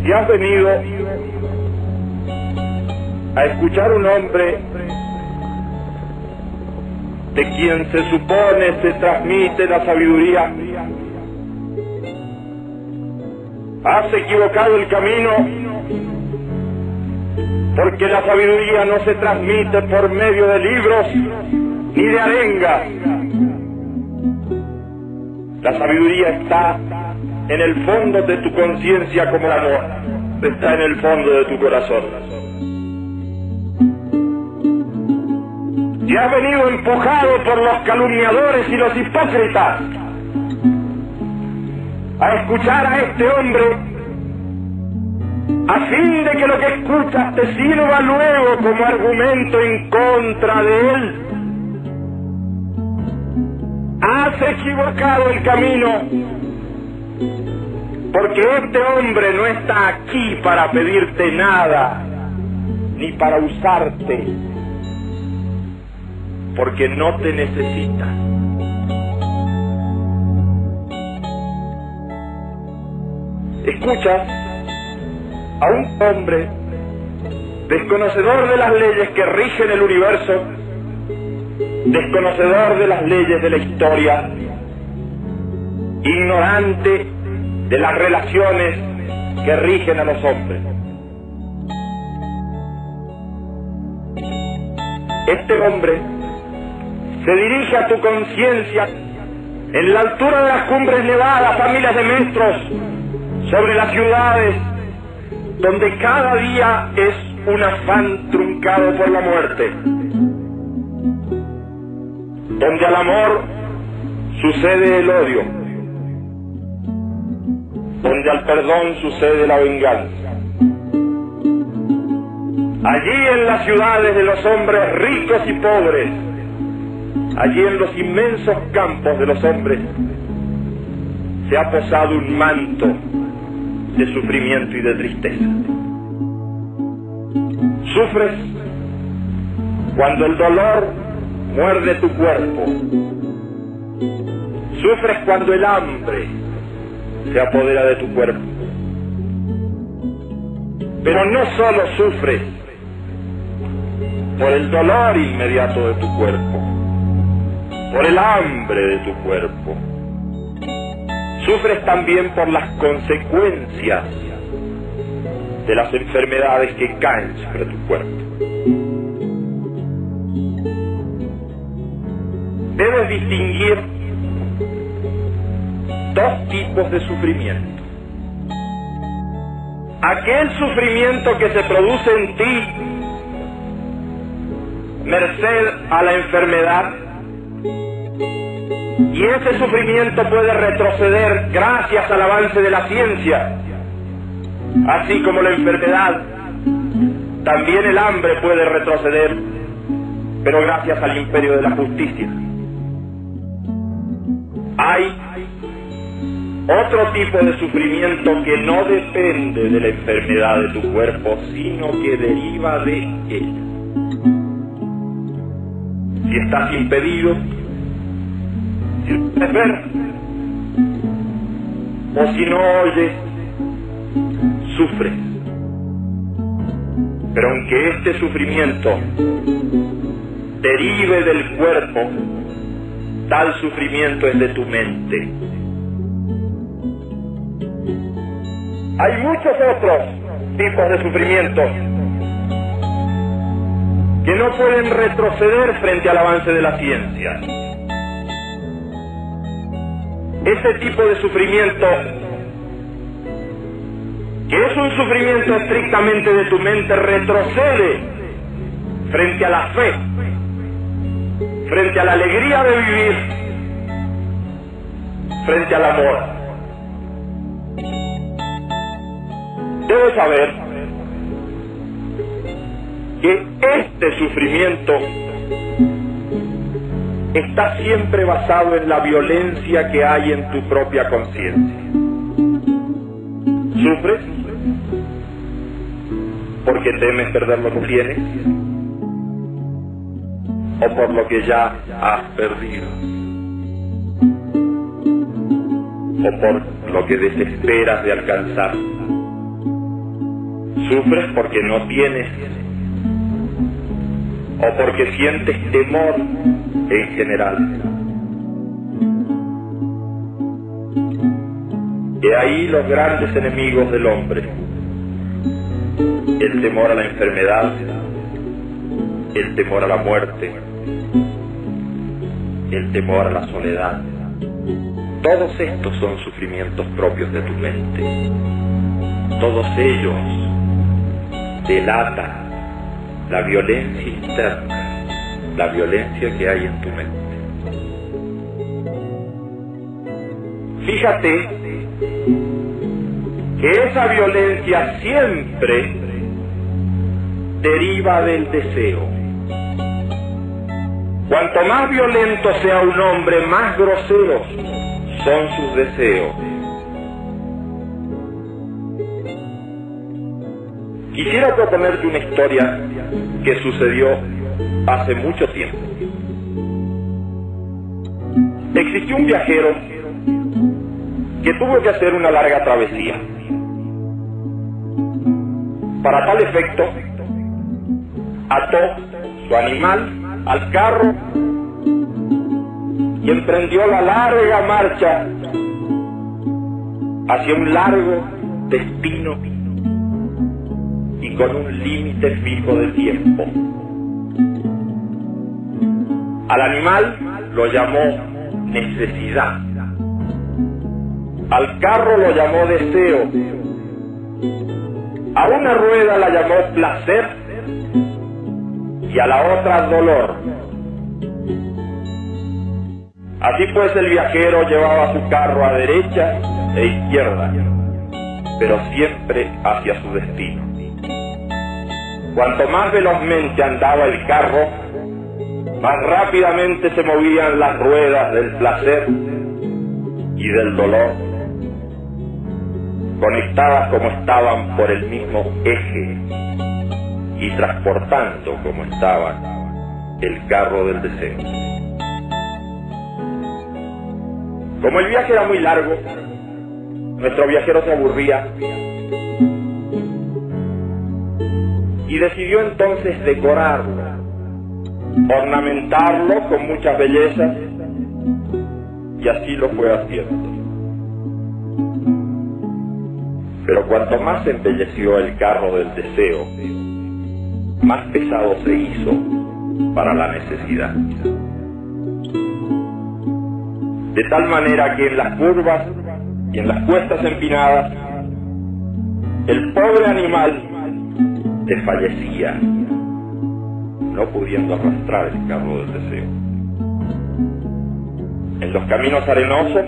Si has venido a escuchar un hombre de quien se supone se transmite la sabiduría, has equivocado el camino, porque la sabiduría no se transmite por medio de libros ni de arengas. La sabiduría está en el fondo de tu conciencia como el amor, está en el fondo de tu corazón. Si has venido empujado por los calumniadores y los hipócritas a escuchar a este hombre, a fin de que lo que escuchas te sirva luego como argumento en contra de él, has equivocado el camino, porque este hombre no está aquí para pedirte nada, ni para usarte, porque no te necesita. Escuchas a un hombre desconocedor de las leyes que rigen el universo, desconocedor de las leyes de la historia, ignorante de las relaciones que rigen a los hombres. Este hombre se dirige a tu conciencia en la altura de las cumbres nevadas, familias de metros, sobre las ciudades, donde cada día es un afán truncado por la muerte, donde al amor sucede el odio, donde al perdón sucede la venganza. Allí en las ciudades de los hombres ricos y pobres, allí en los inmensos campos de los hombres, se ha posado un manto de sufrimiento y de tristeza. Sufres cuando el dolor muerde tu cuerpo. Sufres cuando el hambre se apodera de tu cuerpo. Pero no solo sufres por el dolor inmediato de tu cuerpo, por el hambre de tu cuerpo. Sufres también por las consecuencias de las enfermedades que caen sobre tu cuerpo. Debes distinguir dos tipos de sufrimiento. Aquel sufrimiento que se produce en ti merced a la enfermedad, y ese sufrimiento puede retroceder gracias al avance de la ciencia, así como la enfermedad. También el hambre puede retroceder, pero gracias al imperio de la justicia. Hay otro tipo de sufrimiento que no depende de la enfermedad de tu cuerpo, sino que deriva de ella. Si estás impedido, si no puedes ver, o si no oyes, sufres. Pero aunque este sufrimiento derive del cuerpo, tal sufrimiento es de tu mente. Hay muchos otros tipos de sufrimiento que no pueden retroceder frente al avance de la ciencia. Ese tipo de sufrimiento, que es un sufrimiento estrictamente de tu mente, retrocede frente a la fe, frente a la alegría de vivir, frente al amor. Debes saber que este sufrimiento está siempre basado en la violencia que hay en tu propia conciencia. ¿Sufres porque temes perder lo que tienes? ¿O por lo que ya has perdido? ¿O por lo que desesperas de alcanzar? Sufres porque no tienes o porque sientes temor en general. Y ahí los grandes enemigos del hombre: el temor a la enfermedad, el temor a la muerte, el temor a la soledad. Todos estos son sufrimientos propios de tu mente. Todos ellos delatan la violencia interna, la violencia que hay en tu mente. Fíjate que esa violencia siempre deriva del deseo. Cuanto más violento sea un hombre, más groseros son sus deseos. Quisiera proponerte una historia que sucedió hace mucho tiempo. Existió un viajero que tuvo que hacer una larga travesía. Para tal efecto, ató su animal al carro y emprendió la larga marcha hacia un largo destino y con un límite fijo de tiempo. Al animal lo llamó necesidad, al carro lo llamó deseo, a una rueda la llamó placer y a la otra dolor. Así pues, el viajero llevaba su carro a derecha e izquierda, pero siempre hacia su destino. Cuanto más velozmente andaba el carro, más rápidamente se movían las ruedas del placer y del dolor, conectadas como estaban por el mismo eje y transportando como estaba el carro del deseo. Como el viaje era muy largo, nuestro viajero se aburría y decidió entonces decorarlo, ornamentarlo con muchas bellezas, y así lo fue haciendo. Pero cuanto más embelleció el carro del deseo, más pesado se hizo para la necesidad. De tal manera que en las curvas y en las cuestas empinadas, el pobre animal desfallecía, no pudiendo arrastrar el carro del deseo. En los caminos arenosos,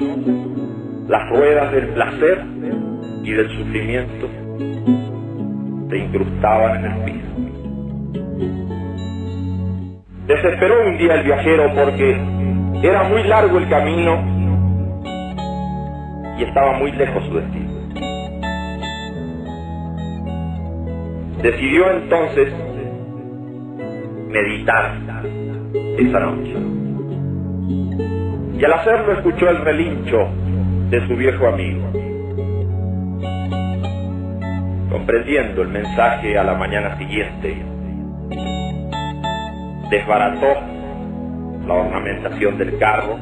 las ruedas del placer y del sufrimiento se incrustaban en el piso. Desesperó un día el viajero porque era muy largo el camino y estaba muy lejos su destino. Decidió entonces meditar esa noche. Y al hacerlo escuchó el relincho de su viejo amigo. Comprendiendo el mensaje a la mañana siguiente, desbarató la ornamentación del carro,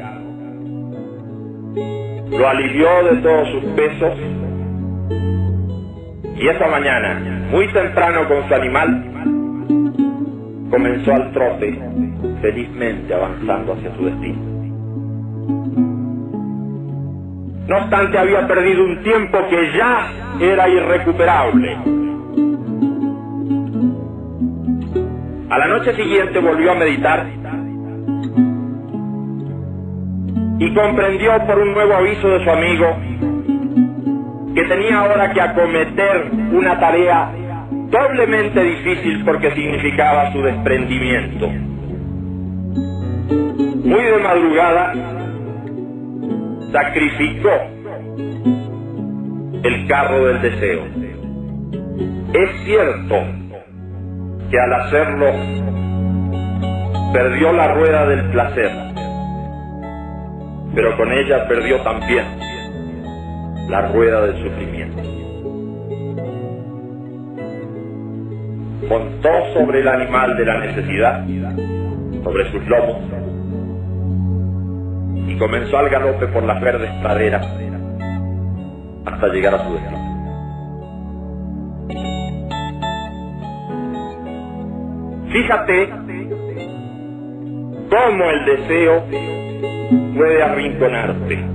lo alivió de todos sus pesos y esa mañana, muy temprano con su animal, comenzó al trote, felizmente avanzando hacia su destino. No obstante, había perdido un tiempo que ya era irrecuperable. A la noche siguiente volvió a meditar y comprendió por un nuevo aviso de su amigo que tenía ahora que acometer una tarea doblemente difícil porque significaba su desprendimiento. Muy de madrugada, sacrificó el carro del deseo. Es cierto que al hacerlo perdió la rueda del placer, pero con ella perdió también la rueda del sufrimiento. montó sobre el animal de la necesidad, sobre sus lomos, y comenzó al galope por las verdes praderas hasta llegar a su destino. Fíjate cómo el deseo puede arrinconarte.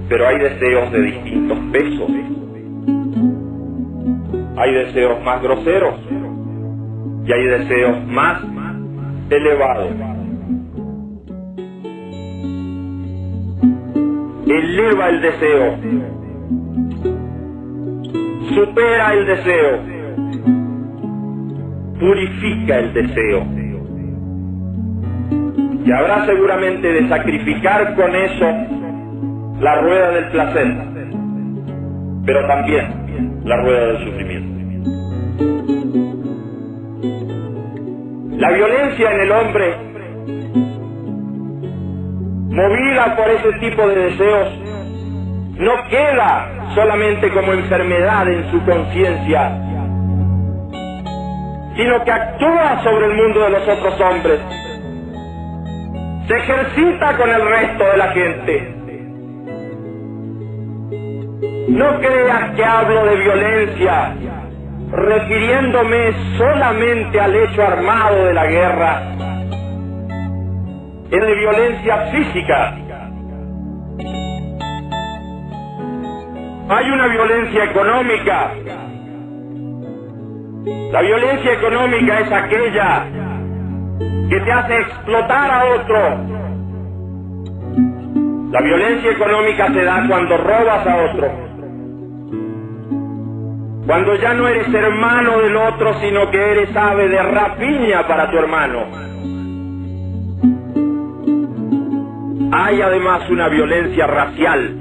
Pero hay deseos de distintos pesos. Hay deseos más groseros y hay deseos más elevados. Eleva el deseo, supera el deseo, purifica el deseo. Y habrá seguramente de sacrificar con eso la rueda del placer, pero también la rueda del sufrimiento. La violencia en el hombre, movida por ese tipo de deseos, no queda solamente como enfermedad en su conciencia, sino que actúa sobre el mundo de los otros hombres, se ejercita con el resto de la gente. No creas que hablo de violencia refiriéndome solamente al hecho armado de la guerra. Es de violencia física. Hay una violencia económica. La violencia económica es aquella que te hace explotar a otro. La violencia económica se da cuando robas a otro, cuando ya no eres hermano del otro, sino que eres ave de rapiña para tu hermano. Hay además una violencia racial.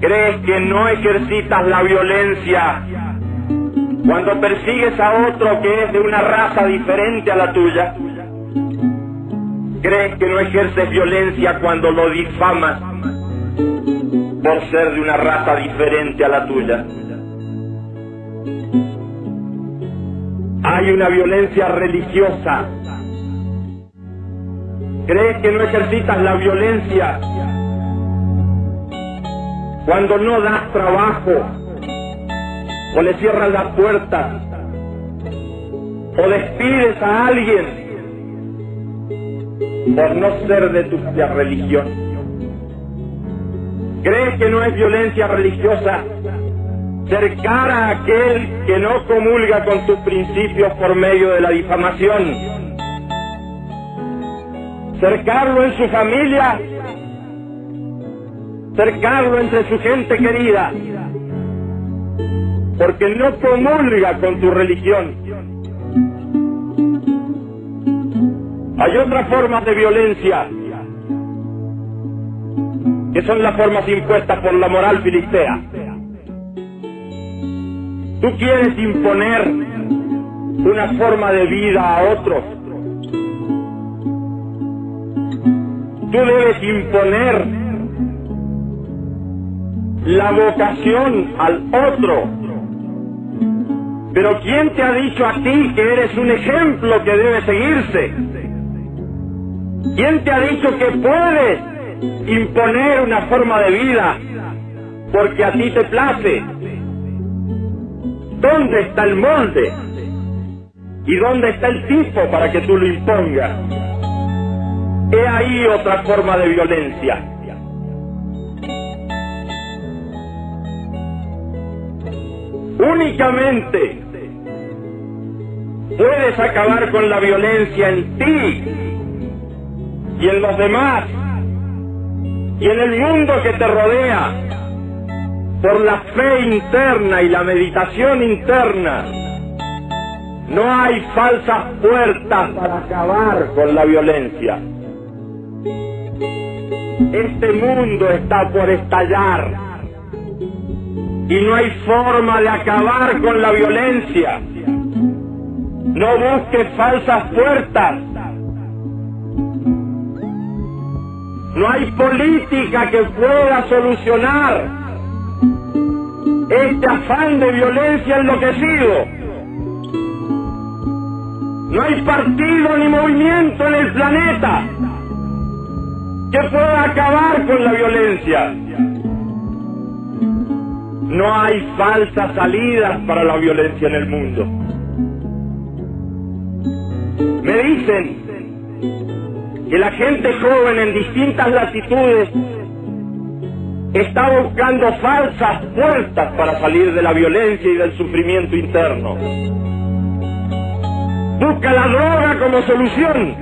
¿Crees que no ejercitas la violencia cuando persigues a otro que es de una raza diferente a la tuya? ¿Crees que no ejerces violencia cuando lo difamas por ser de una raza diferente a la tuya? Hay una violencia religiosa. ¿Crees que no ejercitas la violencia cuando no das trabajo, o le cierras las puertas, o despides a alguien por no ser de tu religión? ¿Crees que no es violencia religiosa cercar a aquel que no comulga con tus principios por medio de la difamación? Cercarlo en su familia, cercarlo entre su gente querida, porque no comulga con tu religión. Hay otras formas de violencia, que son las formas impuestas por la moral filistea. Tú quieres imponer una forma de vida a otros. Tú debes imponer la vocación al otro. Pero ¿quién te ha dicho a ti que eres un ejemplo que debe seguirse? ¿Quién te ha dicho que puedes imponer una forma de vida porque a ti te place? ¿Dónde está el molde? ¿Y dónde está el tipo para que tú lo impongas? He ahí otra forma de violencia. Únicamente puedes acabar con la violencia en ti y en los demás y en el mundo que te rodea por la fe interna y la meditación interna. No hay falsas puertas para acabar con la violencia. Este mundo está por estallar y no hay forma de acabar con la violencia. No busques falsas puertas. No hay política que pueda solucionar este afán de violencia enloquecido. No hay partido ni movimiento en el planeta que pueda acabar con la violencia. No hay falsas salidas para la violencia en el mundo. Me dicen que la gente joven en distintas latitudes está buscando falsas puertas para salir de la violencia y del sufrimiento interno. Busca la droga como solución.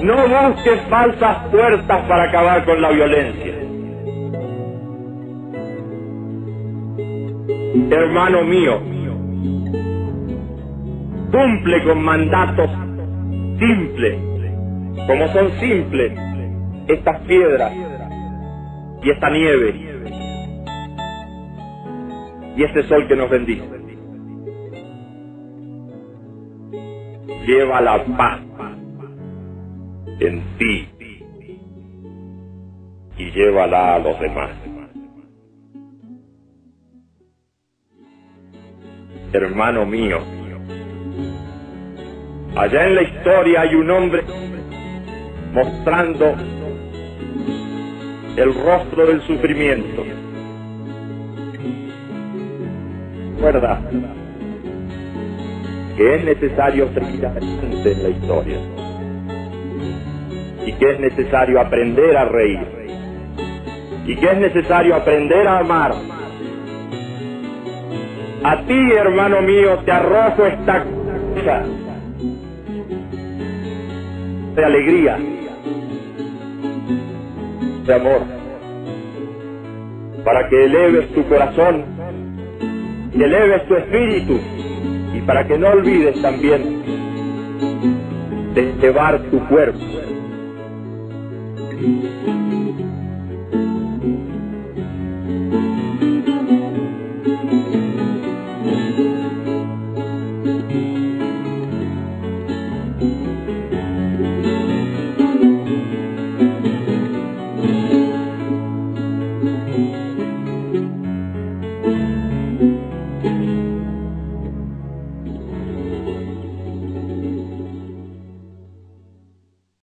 No busques falsas puertas para acabar con la violencia. Hermano mío, cumple con mandatos simples, como son simples estas piedras y esta nieve y este sol que nos bendice. Lleva la paz en ti y llévala a los demás. Hermano mío, allá en la historia hay un hombre mostrando el rostro del sufrimiento. Recuerda que es necesario seguir adelante en la historia y que es necesario aprender a reír y que es necesario aprender a amar. A ti, hermano mío, te arrojo esta cosa de alegría, de amor, para que eleves tu corazón, que eleves tu espíritu y para que no olvides también de llevar tu cuerpo.